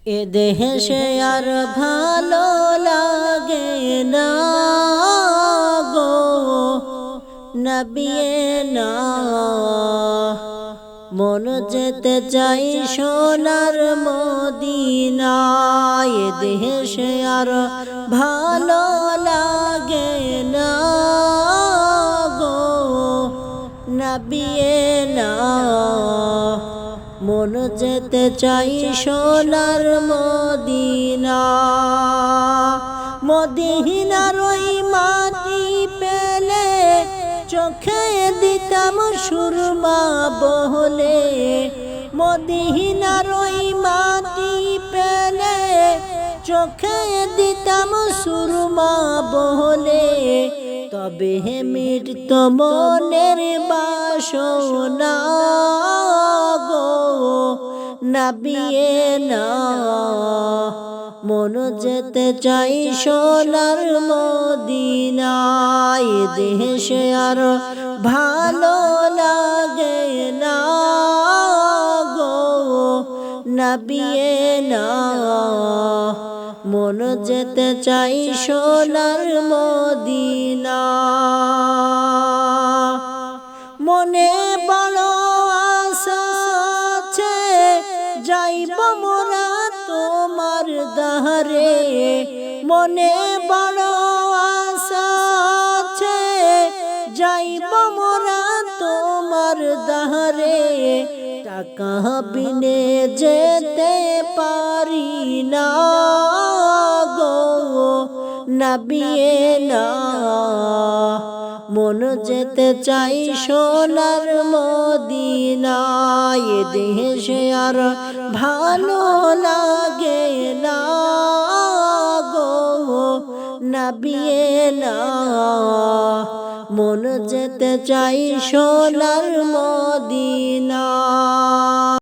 এ দেশে আর ভালো লাগে না গো নবী না, মন যেতে চাই সোনার মদিনায়। এ দেশে আর ভালো লাগে না গো নবী না, মন যেতে চাই সোনার মদিনা। মদিনার ওই মাটি পেলে চোখে দিতাম সুরমা বহলে, মদিনার ওই মাটি পেলে চোখে দিতাম সুরমা বহলে। তবে মৃত মনের বাসনা গো নবী না, মন যেতে চাই সোনার মদিনায়। দেশে আর ভালো লাগে না গো নবী না, মন যেতে চাই সোনার মদিনা। মনে বড় আশা আছে যাইব মোরা তোমার দারে, মনে বড় আশা আছে যাইব মোরা তোমার দারে। টাকা বিনে যেতে পারি না গো নবী না, মন যেতে চাই সোনার মদিনায়। দেশে আর ভালো লাগে না গো নবী না, মন যেতে চাই সোনার মদিনা।